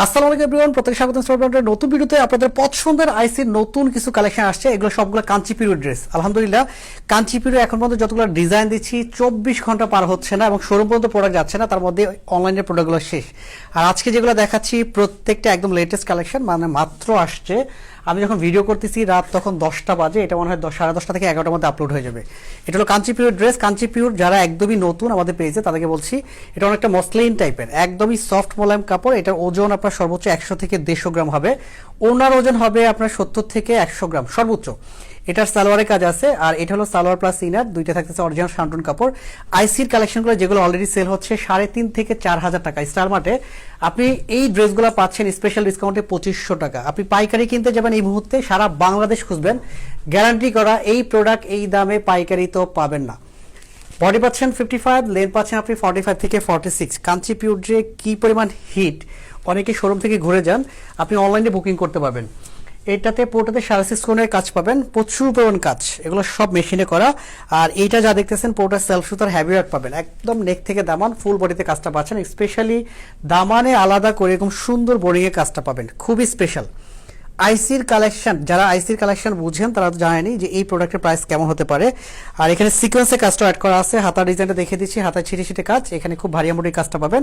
আসসালামু আলাইকুম এভরিওয়ান, প্রত্যেক স্বাগতম স্টুডেন্টের নতুন ভিডিওতে। আপনাদের পছন্দের আইসির নতুন কিছু কালেকশন আসছে, এগুলো সবগুলো কাঞ্চিপুরের ড্রেস। আলহামদুলিল্লাহ, কাঞ্চিপুরে এখন পর্যন্ত যতগুলো ডিজাইন দিচ্ছি 24 ঘন্টা পার হচ্ছে না এবং শোরুম পর্যন্ত প্রোডাক্ট যাচ্ছে না, তার মধ্যে অনলাইনের প্রোডাক্টগুলো শেষ। আর আজকে যেগুলো দেখাচ্ছি প্রত্যেকটা একদম লেটেস্ট কালেকশন, মানে মাত্র আসছে। আমি যখন ভিডিও করতেছি রাত তখন 10টা বাজে, এটা মনে হয় 10:30 থেকে 11টার মধ্যে আপলোড হয়ে যাবে। এটা হলো কাঞ্চিপুরের ড্রেস। কাঞ্চিপুর যারা একদমই নতুন আমাদের পেজে, তাদেরকে বলছি এটা অনেকটা মসলিন টাইপের, একদমই সফট মোলায়েম কাপড়। এটার ওজন আপনার সর্বোচ্চ 100 থেকে 150 গ্রাম হবে। ওনার ওজন হবে আপনার 70 থেকে 100 গ্রাম সর্বোচ্চ। এটার সালোয়ারের কাজ আছে, আর এটা হলো সালোয়ার প্লাস ইনার, দুইটা থাকতেছে অরিজিনাল শান্টুন কাপড়। আইসির কালেকশনগুলো যেগুলো অলরেডি সেল হচ্ছে 3,500 থেকে 4,000 টাকা স্টার মার্টে, আপনি এই ড্রেসগুলো পাচ্ছেন স্পেশাল ডিসকাউন্টে 2500 টাকা। আপনি পাইকারি কিনতে যাবেন এই মুহূর্তে, সারা বাংলাদেশ খুঁজবেন, গ্যারান্টি করা এই প্রোডাক্ট এই দামে পাইকারি তো পাবেন না। বডি পাচ্ছেন 55, লেন্থ পাচ্ছেন আপনি 45 থেকে 46। কাঞ্চিপুর যে কি পরিমাণ হিট, অনেকে শোরুম থেকে ঘুরে যান, আপনি অনলাইনে বুকিং করতে পারবেন। এটাতে পোর্টাতে 6.5 কোণের কাজ পাবেন, প্রচুর পরিমাণ কাজ, এগুলো সব মেশিনে করা। আর এইটা যা দেখতেছেন পোর্টার সেলফ সুতার হ্যাভি ওয়ার্ক পাবেন, একদম নেক থেকে দামান ফুল বডিতে কাজটা পাচ্ছেন। স্পেশালি দামানে আলাদা করে এরকম সুন্দর বোরিং এ কাজটা পাবেন, খুবই স্পেশাল। আইসির কালেকশন, যারা আইসির কালেকশন বুঝেন তারা তো জানেনি যে এই প্রোডাক্টের প্রাইস কেমন হতে পারে। আর এখানে সিকোয়েন্সের কাজটা অ্যাড করা আছে, হাতার ডিজাইনটা দেখে দিচ্ছি, হাতার ছিটে ছিটে কাজ, এখানে খুব ভারী এমব্রয়ডারি কাজটা পাবেন।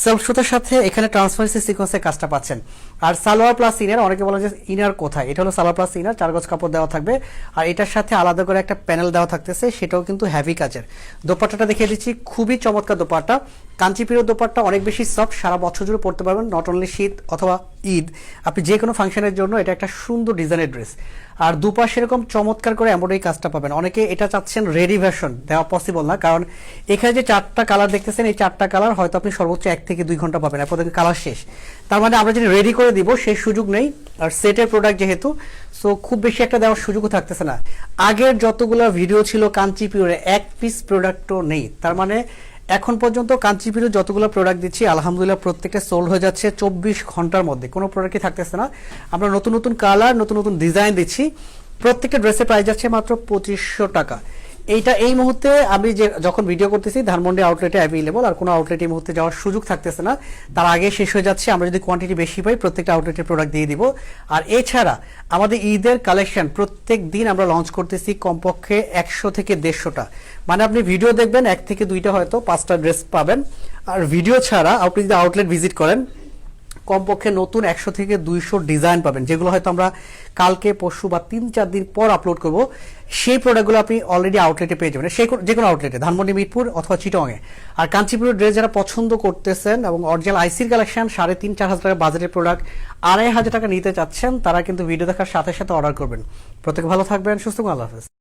সেলফ সুতার সাথে এখানে ট্রান্সপারেন্সি সিকোয়েন্সের কাজটা পাচ্ছেন। আর সালোয়ার প্লাস ইনার, অনেকে বলে যে ইনার কোথায়, এটা হলো সালোয়ার প্লাস ইনার, 4 গজ কাপড় দেওয়া থাকবে। আর এটার সাথে আলাদা করে একটা প্যানেল দেওয়া থাকতেছে, সেটাও কিন্তু হেভি কাজের। দোপাট্টাটা দেখিয়ে দিচ্ছি, খুবই চমৎকার দোপাট্টা। কাঞ্চিপুরের দোপাট্টা অনেক বেশি সফট, সারা বছর জুড়ে পড়তে পারবেন, নট অনলি শীত অথবা ঈদ, আপনি যে কোনো ফাংশনের জন্য এটা একটা সুন্দর ডিজাইনের ড্রেস। আর দুপাশে এরকম চমৎকার করে এমব্রয়ডারি কাজটা পাবেন। অনেকে এটা চাচ্ছেন রেডি ভার্সন, দেওয়া পসিবল না, কারণ এখানে যে 4টা কালার দেখতেছেন, এই 4টা কালার হয়তো আপনি সর্বোচ্চ 1 থেকে 2 ঘন্টা পাবেন, এরপর দেখেন কালার শেষ। তার মানে আমরা যদি রেডি করে দিব সেই সুযোগ নেই। আর সেটের প্রোডাক্ট যেহেতু, সো খুব বেশি একটা দেওয়ার সুযোগও থাকতেছে না। আগের যতগুলো ভিডিও ছিল কাঞ্চিপুরে এক পিস প্রোডাক্টও নেই, তার মানে এখন পর্যন্ত কাঞ্চিপুরে যতগুলো প্রোডাক্ট দিচ্ছি আলহামদুলিল্লাহ প্রত্যেকটা সোল্ড হয়ে যাচ্ছে 24 ঘন্টার মধ্যে, কোনো প্রোডাক্টই থাকতেছে না। আমরা নতুন নতুন কালার, নতুন নতুন ডিজাইন দিচ্ছি। প্রত্যেকটা ড্রেসের প্রাইস যাচ্ছে মাত্র 2500 টাকা। এইটা এই মুহূর্তে আমি যে যখন ভিডিও করতেছি ধানমন্ডি আউটলেটে অ্যাভেলেবল, আর কোনো আউটলেটে এই মুহূর্তে যাওয়ার সুযোগ থাকতেছে না, তার আগে শেষ হয়ে যাচ্ছে। আমরা যদি কোয়ান্টিটি বেশি পাই প্রত্যেকটা আউটলেটের প্রোডাক্ট দিয়ে দিব। আর এছাড়া আমাদের ঈদের কালেকশন প্রত্যেক দিন আমরা লঞ্চ করতেছি কমপক্ষে 100 থেকে 150টা, মানে আপনি ভিডিও দেখবেন 1 থেকে 2টা, হয়তো 5টা ড্রেস পাবেন। আর ভিডিও ছাড়া আপনি যদি আউটলেট ভিজিট করেন কমপক্ষে নতুন 100 থেকে 200 ডিজাইন পাবেন, যেগুলো হয়তো আমরা কালকে পরশু বা 3-4 দিন পর আপলোড করব। সেই প্রোডাক্টগুলো আপনি অলরেডি আউটলেটে পেয়ে যাবেন, যে কোনো আউটলেটে, ধানমন্ডি, মিরপুর অথবা চিটংয়ে। আর কাঞ্চিপুরের ড্রেস যারা পছন্দ করতেছেন এবং অরিজিনাল আইসির কালেকশন 3,500-4,000 টাকা বাজেটের প্রোডাক্ট 2,500 টাকা নিতে চাচ্ছেন, তারা কিন্তু ভিডিও দেখার সাথে সাথে অর্ডার করবেন। প্রত্যেকে ভালো থাকবেন, সুস্থ, আল্লাহ হাফেজ।